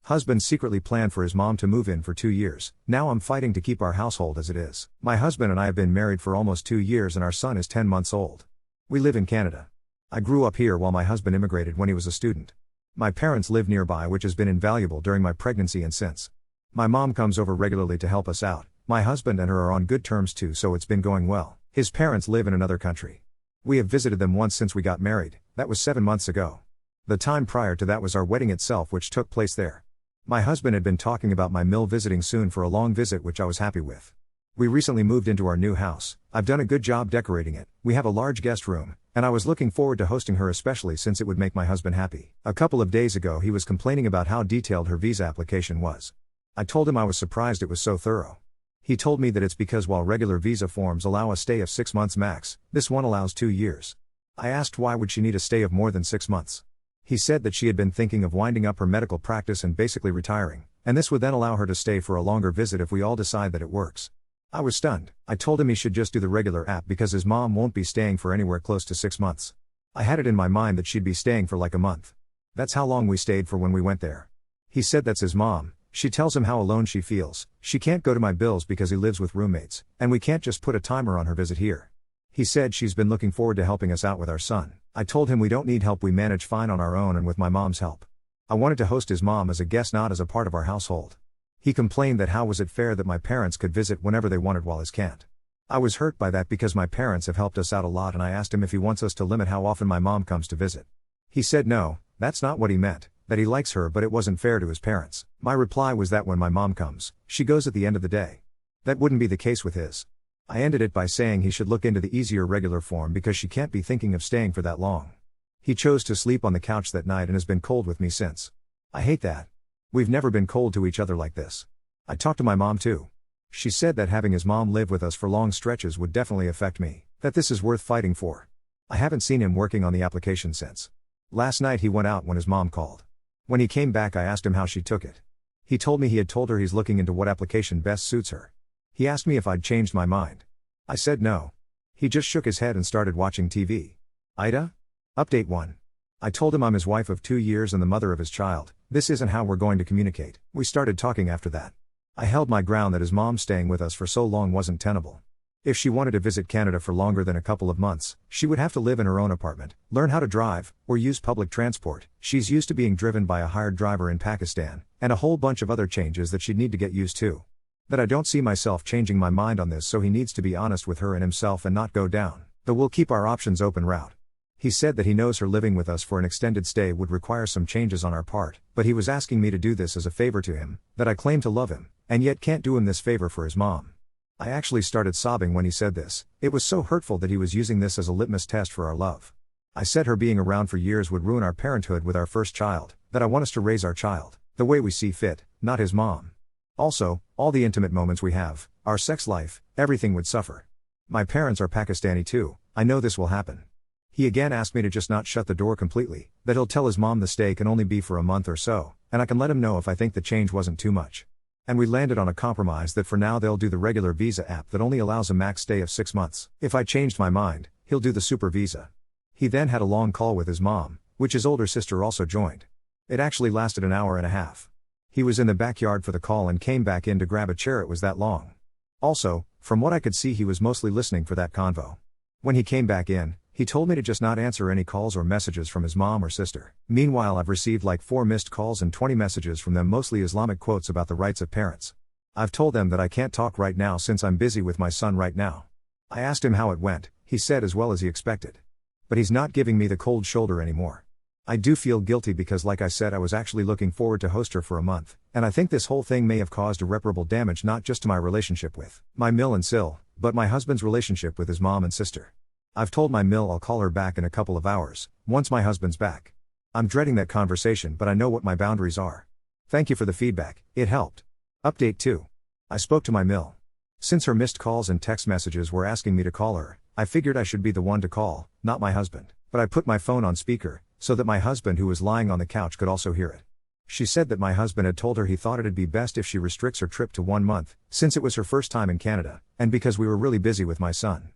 Husband secretly planned for his mom to move in for 2 years. Now I'm fighting to keep our household as it is. My husband and I have been married for almost 2 years and our son is 10 months old. We live in Canada. I grew up here while my husband immigrated when he was a student. My parents live nearby, which has been invaluable during my pregnancy and since. My mom comes over regularly to help us out. My husband and her are on good terms too, so it's been going well. His parents live in another country. We have visited them once since we got married. That was 7 months ago. The time prior to that was our wedding itself, which took place there. My husband had been talking about my mill visiting soon for a long visit, which I was happy with. We recently moved into our new house. I've done a good job decorating it. We have a large guest room, and I was looking forward to hosting her, especially since it would make my husband happy. A couple of days ago he was complaining about how detailed her visa application was. I told him I was surprised it was so thorough. He told me that it's because while regular visa forms allow a stay of 6 months max, this one allows 2 years. I asked why would she need a stay of more than 6 months. He said that she had been thinking of winding up her medical practice and basically retiring, and this would then allow her to stay for a longer visit if we all decide that it works. I was stunned. I told him he should just do the regular app because his mom won't be staying for anywhere close to 6 months. I had it in my mind that she'd be staying for like a month. That's how long we stayed for when we went there. He said that's his mom. She tells him how alone she feels. She can't go to my bills because he lives with roommates, and we can't just put a timer on her visit here. He said she's been looking forward to helping us out with our son. I told him we don't need help, we manage fine on our own and with my mom's help. I wanted to host his mom as a guest, not as a part of our household. He complained that how was it fair that my parents could visit whenever they wanted while his can't. I was hurt by that because my parents have helped us out a lot, and I asked him if he wants us to limit how often my mom comes to visit. He said no, that's not what he meant, that he likes her but it wasn't fair to his parents. My reply was that when my mom comes, she goes at the end of the day. That wouldn't be the case with his. I ended it by saying he should look into the easier regular form because she can't be thinking of staying for that long. He chose to sleep on the couch that night and has been cold with me since. I hate that. We've never been cold to each other like this. I talked to my mom too. She said that having his mom live with us for long stretches would definitely affect me, that this is worth fighting for. I haven't seen him working on the application since. Last night he went out when his mom called. When he came back I asked him how she took it. He told me he had told her he's looking into what application best suits her. He asked me if I'd changed my mind. I said no. He just shook his head and started watching TV. Ida? Update 1. I told him I'm his wife of 2 years and the mother of his child. This isn't how we're going to communicate. We started talking after that. I held my ground that his mom staying with us for so long wasn't tenable. If she wanted to visit Canada for longer than a couple of months, she would have to live in her own apartment, learn how to drive, or use public transport. She's used to being driven by a hired driver in Pakistan, and a whole bunch of other changes that she'd need to get used to. That I don't see myself changing my mind on this, so he needs to be honest with her and himself and not go down the "we'll keep our options open" route. He said that he knows her living with us for an extended stay would require some changes on our part, but he was asking me to do this as a favor to him, that I claim to love him, and yet can't do him this favor for his mom. I actually started sobbing when he said this. It was so hurtful that he was using this as a litmus test for our love. I said her being around for years would ruin our parenthood with our first child, that I want us to raise our child the way we see fit, not his mom. Also, all the intimate moments we have, our sex life, everything would suffer. My parents are Pakistani too. I know this will happen. He again asked me to just not shut the door completely, that he'll tell his mom the stay can only be for a month or so, and I can let him know if I think the change wasn't too much. And we landed on a compromise that for now they'll do the regular visa app that only allows a max stay of 6 months. If I changed my mind, he'll do the super visa. He then had a long call with his mom, which his older sister also joined. It actually lasted an hour and a half. He was in the backyard for the call and came back in to grab a chair, it was that long. Also, from what I could see he was mostly listening for that convo. When he came back in, he told me to just not answer any calls or messages from his mom or sister. Meanwhile, I've received like 4 missed calls and 20 messages from them, mostly Islamic quotes about the rights of parents. I've told them that I can't talk right now since I'm busy with my son right now. I asked him how it went. He said as well as he expected. But he's not giving me the cold shoulder anymore. I do feel guilty because, like I said, I was actually looking forward to host her for a month, and I think this whole thing may have caused irreparable damage not just to my relationship with my mill and Sil, but my husband's relationship with his mom and sister. I've told my mill I'll call her back in a couple of hours, once my husband's back. I'm dreading that conversation, but I know what my boundaries are. Thank you for the feedback, it helped. Update 2. I spoke to my mill. Since her missed calls and text messages were asking me to call her, I figured I should be the one to call, not my husband, but I put my phone on speaker, so that my husband, who was lying on the couch, could also hear it. She said that my husband had told her he thought it'd be best if she restricts her trip to 1 month, since it was her first time in Canada, and because we were really busy with my son.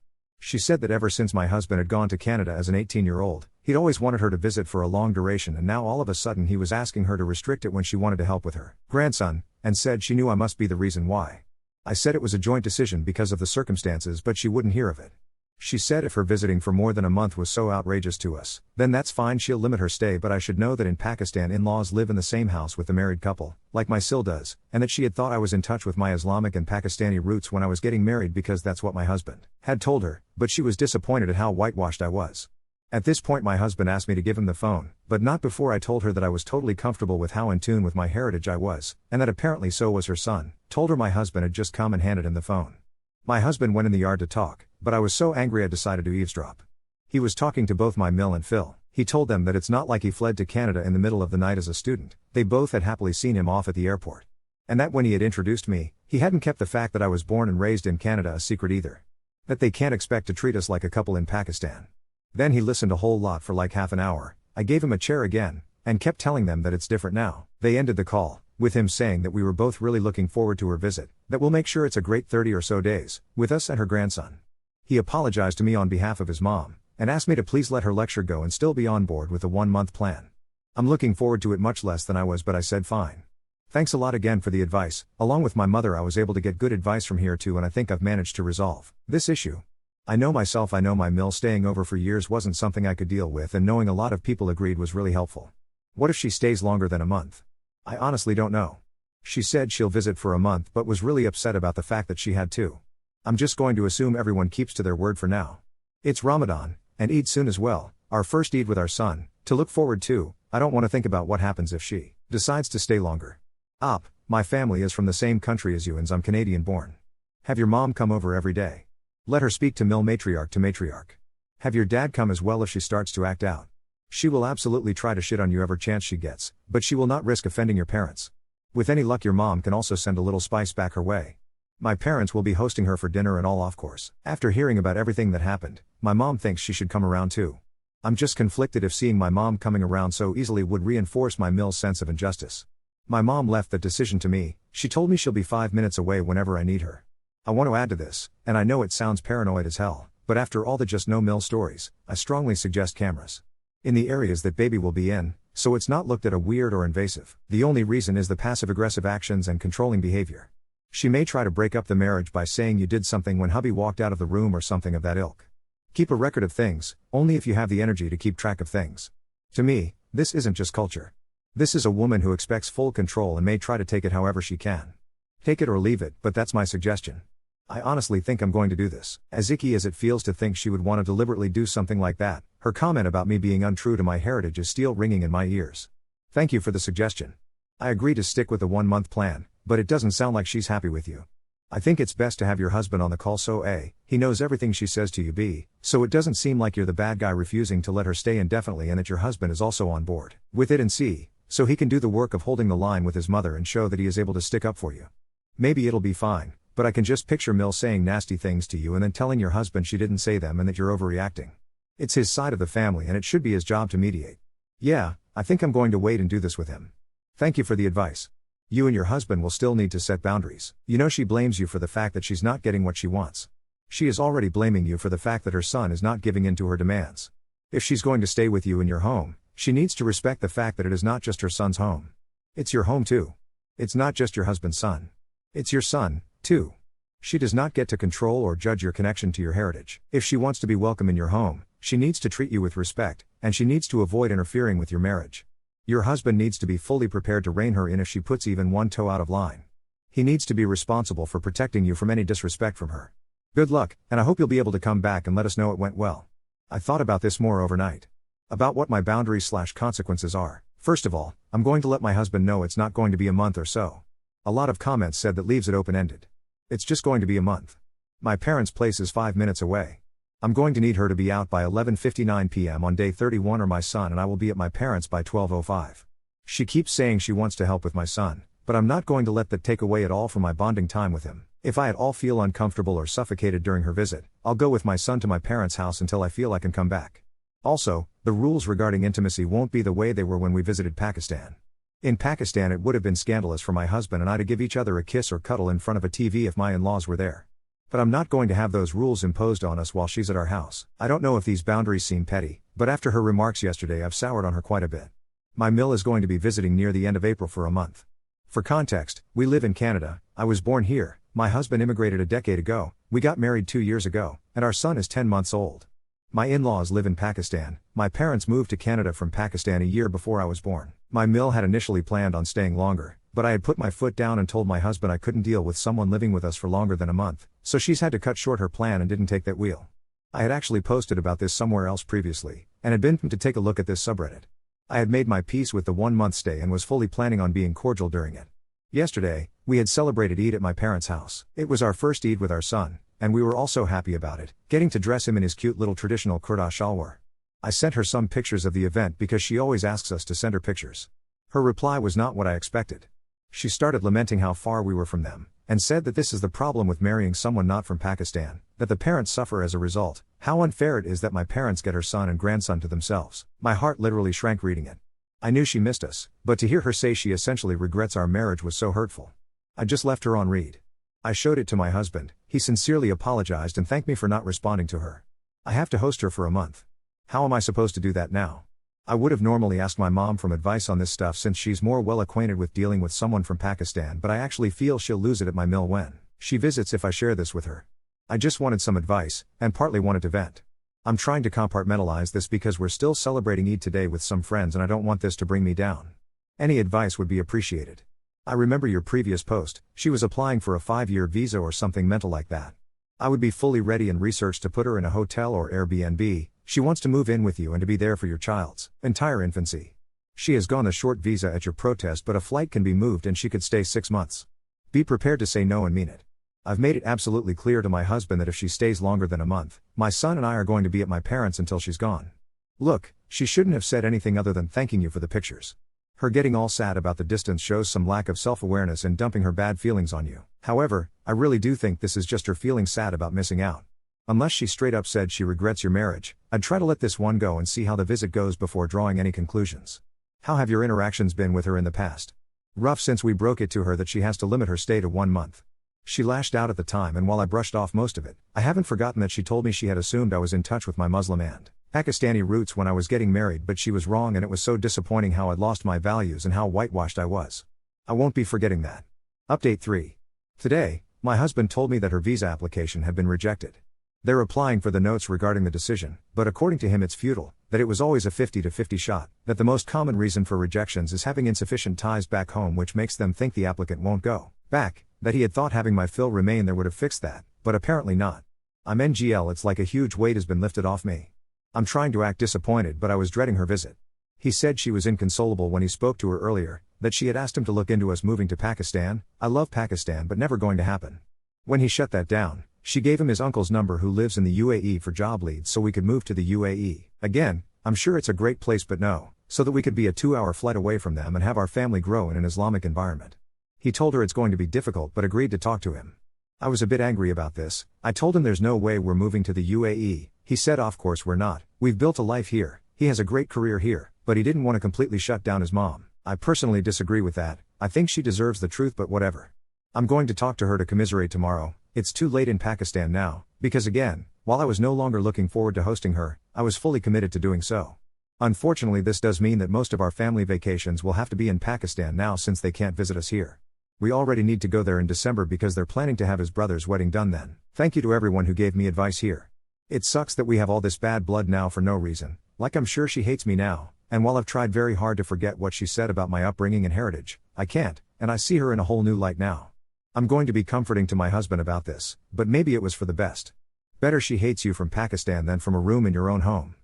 She said that ever since my husband had gone to Canada as an 18-year-old, he'd always wanted her to visit for a long duration, and now all of a sudden he was asking her to restrict it when she wanted to help with her grandson, and said she knew I must be the reason why. I said it was a joint decision because of the circumstances, but she wouldn't hear of it. She said if her visiting for more than a month was so outrageous to us, then that's fine, she'll limit her stay, but I should know that in Pakistan in-laws live in the same house with the married couple, like my Sil does, and that she had thought I was in touch with my Islamic and Pakistani roots when I was getting married because that's what my husband had told her, but she was disappointed at how whitewashed I was. At this point my husband asked me to give him the phone, but not before I told her that I was totally comfortable with how in tune with my heritage I was, and that apparently so was her son. Told her my husband had just come and handed him the phone. My husband went in the yard to talk, but I was so angry I decided to eavesdrop. He was talking to both my Mill and Phil. He told them that it's not like he fled to Canada in the middle of the night as a student, they both had happily seen him off at the airport. And that when he had introduced me, he hadn't kept the fact that I was born and raised in Canada a secret either. That they can't expect to treat us like a couple in Pakistan. Then he listened a whole lot for like half an hour. I gave him a chair again, and kept telling them that it's different now. They ended the call with him saying that we were both really looking forward to her visit, that we'll make sure it's a great 30 or so days, with us and her grandson. He apologized to me on behalf of his mom, and asked me to please let her lecture go and still be on board with the 1-month plan. I'm looking forward to it much less than I was, but I said fine. Thanks a lot again for the advice. Along with my mother I was able to get good advice from here too, and I think I've managed to resolve this issue. I know myself, I know my Mill staying over for years wasn't something I could deal with, and knowing a lot of people agreed was really helpful. What if she stays longer than a month? I honestly don't know. She said she'll visit for a month but was really upset about the fact that she had to. I'm just going to assume everyone keeps to their word for now. It's Ramadan, and Eid soon as well, our first Eid with our son, to look forward to. I don't want to think about what happens if she decides to stay longer. My family is from the same country as you and I'm Canadian born. Have your mom come over every day. Let her speak to Mill matriarch to matriarch. Have your dad come as well if she starts to act out. She will absolutely try to shit on you every chance she gets, but she will not risk offending your parents. With any luck your mom can also send a little spice back her way. My parents will be hosting her for dinner and all, of course. After hearing about everything that happened, my mom thinks she should come around too. I'm just conflicted if seeing my mom coming around so easily would reinforce my Mill's sense of injustice. My mom left that decision to me. She told me she'll be 5 minutes away whenever I need her. I want to add to this, and I know it sounds paranoid as hell, but after all the just no Mill stories, I strongly suggest cameras in the areas that baby will be in, so it's not looked at a weird or invasive. The only reason is the passive-aggressive actions and controlling behavior. She may try to break up the marriage by saying you did something when hubby walked out of the room or something of that ilk. Keep a record of things, only if you have the energy to keep track of things. To me, this isn't just culture. This is a woman who expects full control and may try to take it however she can. Take it or leave it, but that's my suggestion. I honestly think I'm going to do this. As icky as it feels to think she would want to deliberately do something like that, her comment about me being untrue to my heritage is still ringing in my ears. Thank you for the suggestion. I agree to stick with the 1-month plan, but it doesn't sound like she's happy with you. I think it's best to have your husband on the call so A, he knows everything she says to you, B, so it doesn't seem like you're the bad guy refusing to let her stay indefinitely and that your husband is also on board with it, and C, so he can do the work of holding the line with his mother and show that he is able to stick up for you. Maybe it'll be fine, but I can just picture Mill saying nasty things to you and then telling your husband she didn't say them and that you're overreacting. It's his side of the family and it should be his job to mediate. Yeah, I think I'm going to wait and do this with him. Thank you for the advice. You and your husband will still need to set boundaries. You know she blames you for the fact that she's not getting what she wants. She is already blaming you for the fact that her son is not giving in to her demands. If she's going to stay with you in your home, she needs to respect the fact that it is not just her son's home. It's your home too. It's not just your husband's son. It's your son, too. She does not get to control or judge your connection to your heritage. If she wants to be welcome in your home, she needs to treat you with respect, and she needs to avoid interfering with your marriage. Your husband needs to be fully prepared to rein her in if she puts even one toe out of line. He needs to be responsible for protecting you from any disrespect from her. Good luck, and I hope you'll be able to come back and let us know it went well. I thought about this more overnight. About what my boundaries/consequences are. First of all, I'm going to let my husband know it's not going to be a month or so. A lot of comments said that leaves it open-ended. It's just going to be a month. My parents' place is 5 minutes away. I'm going to need her to be out by 11:59 p.m. on day 31 or my son and I will be at my parents' by 12:05. She keeps saying she wants to help with my son, but I'm not going to let that take away at all from my bonding time with him. If I at all feel uncomfortable or suffocated during her visit, I'll go with my son to my parents' house until I feel I can come back. Also, the rules regarding intimacy won't be the way they were when we visited Pakistan. In Pakistan it would have been scandalous for my husband and I to give each other a kiss or cuddle in front of a TV if my in-laws were there. But I'm not going to have those rules imposed on us while she's at our house. I don't know if these boundaries seem petty, but after her remarks yesterday I've soured on her quite a bit. My mill is going to be visiting near the end of April for a month. For context, we live in Canada, I was born here, my husband immigrated a decade ago, we got married 2 years ago, and our son is 10 months old. My in-laws live in Pakistan, my parents moved to Canada from Pakistan a year before I was born. My mill had initially planned on staying longer, but I had put my foot down and told my husband I couldn't deal with someone living with us for longer than a month, so she's had to cut short her plan and didn't take that wheel. I had actually posted about this somewhere else previously, and had been to take a look at this subreddit. I had made my peace with the 1-month stay and was fully planning on being cordial during it. Yesterday, we had celebrated Eid at my parents' house. It was our first Eid with our son, and we were all so happy about it, getting to dress him in his cute little traditional kurta shalwar. I sent her some pictures of the event because she always asks us to send her pictures. Her reply was not what I expected. She started lamenting how far we were from them, and said that this is the problem with marrying someone not from Pakistan, that the parents suffer as a result, how unfair it is that my parents get her son and grandson to themselves. My heart literally shrank reading it. I knew she missed us, but to hear her say she essentially regrets our marriage was so hurtful. I just left her on read. I showed it to my husband, he sincerely apologized and thanked me for not responding to her. I have to host her for a month. How am I supposed to do that now? I would have normally asked my mom for advice on this stuff since she's more well acquainted with dealing with someone from Pakistan, but I actually feel she'll lose it at my mill when she visits if I share this with her. I just wanted some advice, and partly wanted to vent. I'm trying to compartmentalize this because we're still celebrating Eid today with some friends and I don't want this to bring me down. Any advice would be appreciated. I remember your previous post, she was applying for a 5-year visa or something mental like that. I would be fully ready and researched to put her in a hotel or Airbnb. She wants to move in with you and to be there for your child's entire infancy. She has gone a short visa at your protest, but a flight can be moved and she could stay 6 months. Be prepared to say no and mean it. I've made it absolutely clear to my husband that if she stays longer than a month, my son and I are going to be at my parents until she's gone. Look, she shouldn't have said anything other than thanking you for the pictures. Her getting all sad about the distance shows some lack of self-awareness and dumping her bad feelings on you. However, I really do think this is just her feeling sad about missing out. Unless she straight up said she regrets your marriage, I'd try to let this one go and see how the visit goes before drawing any conclusions. How have your interactions been with her in the past? Rough since we broke it to her that she has to limit her stay to 1 month. She lashed out at the time, and while I brushed off most of it, I haven't forgotten that she told me she had assumed I was in touch with my Muslim and Pakistani roots when I was getting married, but she was wrong and it was so disappointing how I'd lost my values and how whitewashed I was. I won't be forgetting that. Update 3. Today, my husband told me that her visa application had been rejected. They're applying for the notes regarding the decision, but according to him it's futile, that it was always a 50-50 shot, that the most common reason for rejections is having insufficient ties back home, which makes them think the applicant won't go back, that he had thought having my fill remain there would have fixed that, but apparently not. I'm NGL, it's like a huge weight has been lifted off me. I'm trying to act disappointed, but I was dreading her visit. He said she was inconsolable when he spoke to her earlier, that she had asked him to look into us moving to Pakistan. I love Pakistan, but never going to happen. When he shut that down, she gave him his uncle's number who lives in the UAE for job leads so we could move to the UAE. Again, I'm sure it's a great place, but no, so that we could be a 2-hour flight away from them and have our family grow in an Islamic environment. He told her it's going to be difficult but agreed to talk to him. I was a bit angry about this. I told him there's no way we're moving to the UAE. He said of course we're not, we've built a life here, he has a great career here, but he didn't want to completely shut down his mom. I personally disagree with that. I think she deserves the truth, but whatever. I'm going to talk to her to commiserate tomorrow. It's too late in Pakistan now, because again, while I was no longer looking forward to hosting her, I was fully committed to doing so. Unfortunately, this does mean that most of our family vacations will have to be in Pakistan now since they can't visit us here. We already need to go there in December because they're planning to have his brother's wedding done then. Thank you to everyone who gave me advice here. It sucks that we have all this bad blood now for no reason, like I'm sure she hates me now, and while I've tried very hard to forget what she said about my upbringing and heritage, I can't, and I see her in a whole new light now. I'm going to be comforting to my husband about this, but maybe it was for the best. Better she hates you from Pakistan than from a room in your own home.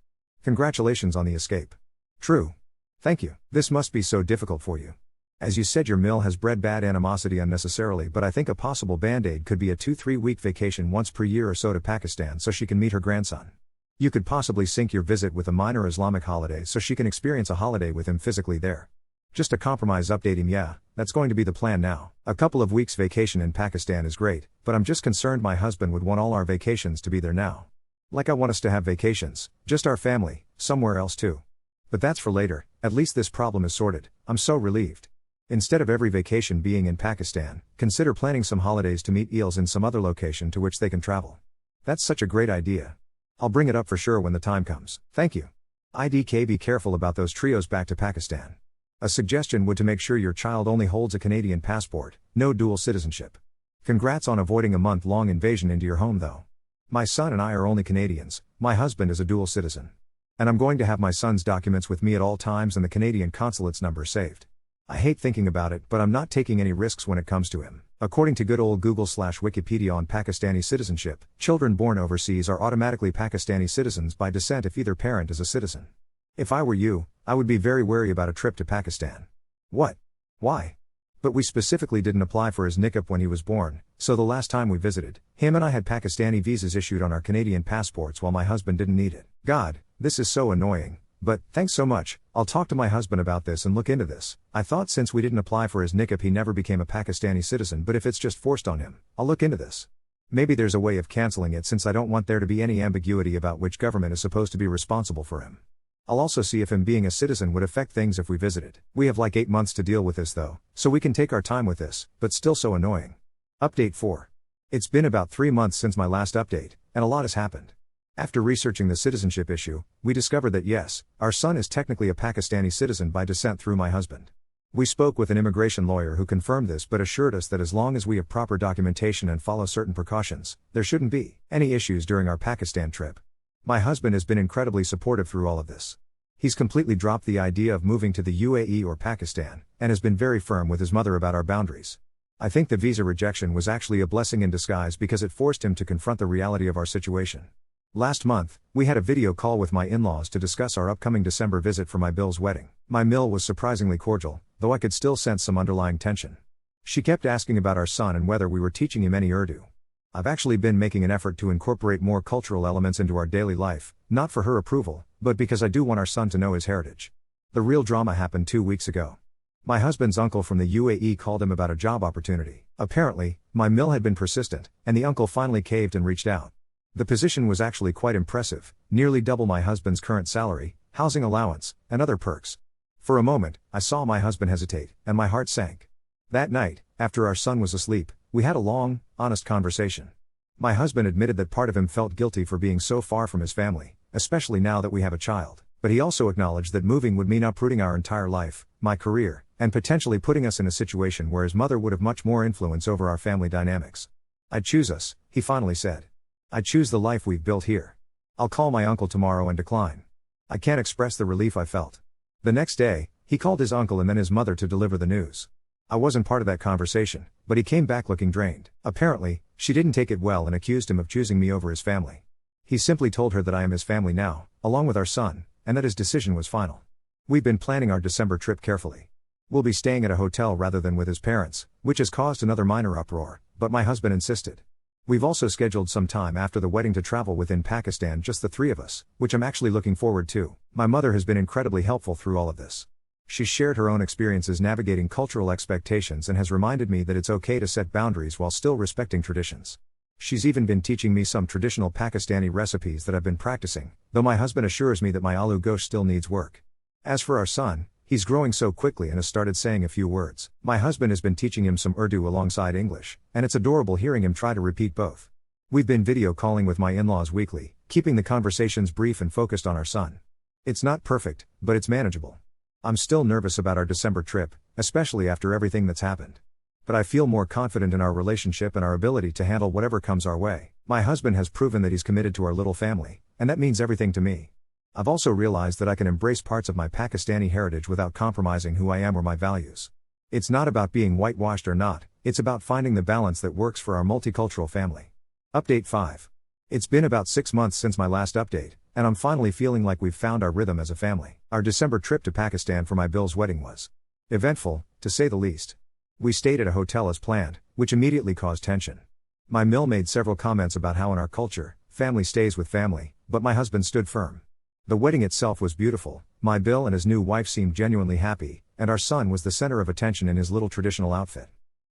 Congratulations on the escape. True. Thank you. This must be so difficult for you. As you said, your mill has bred bad animosity unnecessarily, but I think a possible band-aid could be a 2-3 week vacation once per year or so to Pakistan so she can meet her grandson. You could possibly sync your visit with a minor Islamic holiday so she can experience a holiday with him physically there. Just a compromise. Update him. Yeah, that's going to be the plan now. A couple of weeks vacation in Pakistan is great, but I'm just concerned my husband would want all our vacations to be there now. Like I want us to have vacations, just our family, somewhere else too. But that's for later. At least this problem is sorted. I'm so relieved. Instead of every vacation being in Pakistan, consider planning some holidays to meet eels in some other location to which they can travel. That's such a great idea. I'll bring it up for sure when the time comes. Thank you. IDK, be careful about those trios back to Pakistan. A suggestion would to make sure your child only holds a Canadian passport, no dual citizenship. Congrats on avoiding a month-long invasion into your home though. My son and I are only Canadians, my husband is a dual citizen. And I'm going to have my son's documents with me at all times and the Canadian consulate's number saved. I hate thinking about it, but I'm not taking any risks when it comes to him. According to good old Google/Wikipedia on Pakistani citizenship, children born overseas are automatically Pakistani citizens by descent if either parent is a citizen. If I were you, I would be very wary about a trip to Pakistan. What? Why? But we specifically didn't apply for his nikab when he was born, so the last time we visited, him and I had Pakistani visas issued on our Canadian passports while my husband didn't need it. God, this is so annoying. But, thanks so much, I'll talk to my husband about this and look into this. I thought since we didn't apply for his nikab he never became a Pakistani citizen, but if it's just forced on him, I'll look into this. Maybe there's a way of cancelling it since I don't want there to be any ambiguity about which government is supposed to be responsible for him. I'll also see if him being a citizen would affect things if we visited. We have like 8 months to deal with this though, so we can take our time with this, but still so annoying. Update 4. It's been about 3 months since my last update, and a lot has happened. After researching the citizenship issue, we discovered that yes, our son is technically a Pakistani citizen by descent through my husband. We spoke with an immigration lawyer who confirmed this but assured us that as long as we have proper documentation and follow certain precautions, there shouldn't be any issues during our Pakistan trip. My husband has been incredibly supportive through all of this. He's completely dropped the idea of moving to the UAE or Pakistan, and has been very firm with his mother about our boundaries. I think the visa rejection was actually a blessing in disguise because it forced him to confront the reality of our situation. Last month, we had a video call with my in-laws to discuss our upcoming December visit for my Bill's wedding. My Mill was surprisingly cordial, though I could still sense some underlying tension. She kept asking about our son and whether we were teaching him any Urdu. I've actually been making an effort to incorporate more cultural elements into our daily life, not for her approval, but because I do want our son to know his heritage. The real drama happened 2 weeks ago. My husband's uncle from the UAE called him about a job opportunity. Apparently, my Mill had been persistent, and the uncle finally caved and reached out. The position was actually quite impressive, nearly double my husband's current salary, housing allowance, and other perks. For a moment, I saw my husband hesitate, and my heart sank. That night, after our son was asleep, we had a long, honest conversation. My husband admitted that part of him felt guilty for being so far from his family, especially now that we have a child, but he also acknowledged that moving would mean uprooting our entire life, my career, and potentially putting us in a situation where his mother would have much more influence over our family dynamics. I'd choose us, he finally said. I choose the life we've built here. I'll call my uncle tomorrow and decline. I can't express the relief I felt. The next day, he called his uncle and then his mother to deliver the news. I wasn't part of that conversation, but he came back looking drained. Apparently, she didn't take it well and accused him of choosing me over his family. He simply told her that I am his family now, along with our son, and that his decision was final. We've been planning our December trip carefully. We'll be staying at a hotel rather than with his parents, which has caused another minor uproar, but my husband insisted. We've also scheduled some time after the wedding to travel within Pakistan, just the 3 of us, which I'm actually looking forward to. My mother has been incredibly helpful through all of this. She's shared her own experiences navigating cultural expectations and has reminded me that it's okay to set boundaries while still respecting traditions. She's even been teaching me some traditional Pakistani recipes that I've been practicing, though my husband assures me that my aloo gosht still needs work. As for our son, he's growing so quickly and has started saying a few words. My husband has been teaching him some Urdu alongside English, and it's adorable hearing him try to repeat both. We've been video calling with my in-laws weekly, keeping the conversations brief and focused on our son. It's not perfect, but it's manageable. I'm still nervous about our December trip, especially after everything that's happened. But I feel more confident in our relationship and our ability to handle whatever comes our way. My husband has proven that he's committed to our little family, and that means everything to me. I've also realized that I can embrace parts of my Pakistani heritage without compromising who I am or my values. It's not about being whitewashed or not, it's about finding the balance that works for our multicultural family. Update 5. It's been about 6 months since my last update, and I'm finally feeling like we've found our rhythm as a family. Our December trip to Pakistan for my Bill's wedding was eventful, to say the least. We stayed at a hotel as planned, which immediately caused tension. My Mill made several comments about how in our culture, family stays with family, but my husband stood firm. The wedding itself was beautiful, my Bill and his new wife seemed genuinely happy, and our son was the center of attention in his little traditional outfit.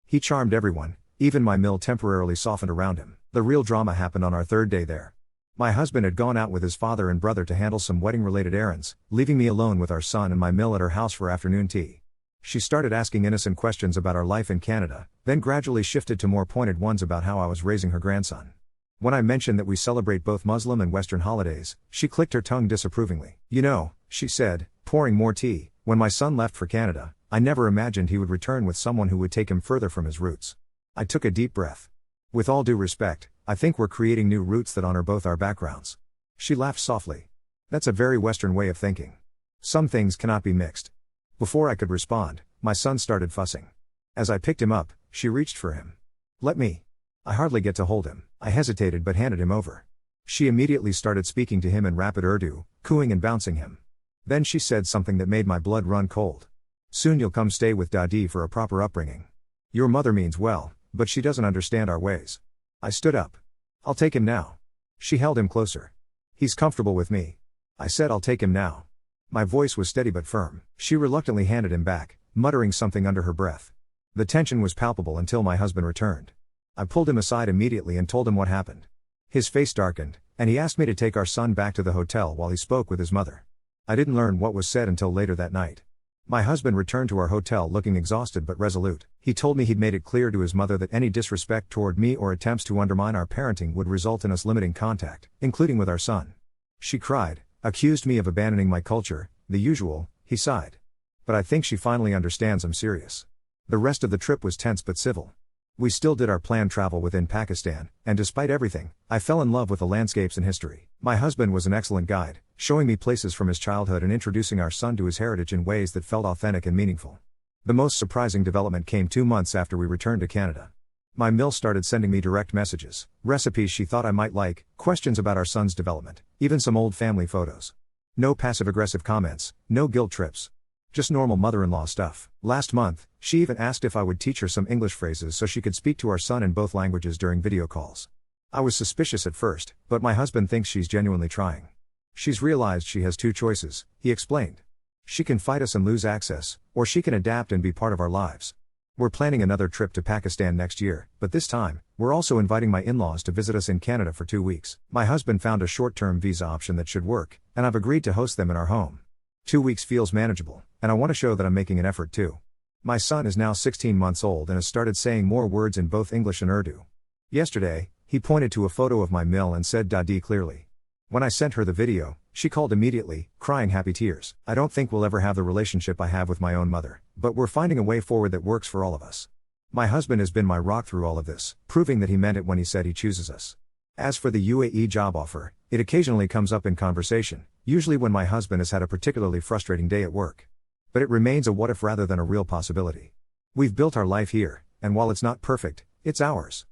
He charmed everyone, even my Mill temporarily softened around him. The real drama happened on our 3rd day there. My husband had gone out with his father and brother to handle some wedding-related errands, leaving me alone with our son and my Mill at her house for afternoon tea. She started asking innocent questions about our life in Canada, then gradually shifted to more pointed ones about how I was raising her grandson. When I mentioned that we celebrate both Muslim and Western holidays, she clicked her tongue disapprovingly. You know, she said, pouring more tea, when my son left for Canada, I never imagined he would return with someone who would take him further from his roots. I took a deep breath. With all due respect, I think we're creating new roots that honor both our backgrounds. She laughed softly. That's a very Western way of thinking. Some things cannot be mixed. Before I could respond, my son started fussing. As I picked him up, she reached for him. Let me. I hardly get to hold him. I hesitated but handed him over. She immediately started speaking to him in rapid Urdu, cooing and bouncing him. Then she said something that made my blood run cold. Soon you'll come stay with Dadi for a proper upbringing. Your mother means well, but she doesn't understand our ways. I stood up. I'll take him now. She held him closer. He's comfortable with me. I said I'll take him now. My voice was steady but firm. She reluctantly handed him back, muttering something under her breath. The tension was palpable until my husband returned. I pulled him aside immediately and told him what happened. His face darkened, and he asked me to take our son back to the hotel while he spoke with his mother. I didn't learn what was said until later that night. My husband returned to our hotel looking exhausted but resolute. He told me he'd made it clear to his mother that any disrespect toward me or attempts to undermine our parenting would result in us limiting contact, including with our son. She cried, accused me of abandoning my culture, the usual, he sighed. But I think she finally understands I'm serious. The rest of the trip was tense but civil. We still did our planned travel within Pakistan, and despite everything, I fell in love with the landscapes and history. My husband was an excellent guide, showing me places from his childhood and introducing our son to his heritage in ways that felt authentic and meaningful. The most surprising development came 2 months after we returned to Canada. My mill started sending me direct messages, recipes she thought I might like, questions about our son's development, even some old family photos. No passive-aggressive comments, no guilt trips. Just normal mother-in-law stuff. Last month, she even asked if I would teach her some English phrases so she could speak to our son in both languages during video calls. I was suspicious at first, but my husband thinks she's genuinely trying. She's realized she has 2 choices, he explained. She can fight us and lose access, or she can adapt and be part of our lives. We're planning another trip to Pakistan next year, but this time, we're also inviting my in-laws to visit us in Canada for 2 weeks. My husband found a short-term visa option that should work, and I've agreed to host them in our home. 2 weeks feels manageable, and I want to show that I'm making an effort too. My son is now 16 months old and has started saying more words in both English and Urdu. Yesterday, he pointed to a photo of my mill and said Dadi clearly. When I sent her the video, she called immediately, crying happy tears. I don't think we'll ever have the relationship I have with my own mother, but we're finding a way forward that works for all of us. My husband has been my rock through all of this, proving that he meant it when he said he chooses us. As for the UAE job offer, it occasionally comes up in conversation, usually when my husband has had a particularly frustrating day at work. But it remains a what if rather than a real possibility. We've built our life here, and while it's not perfect, it's ours.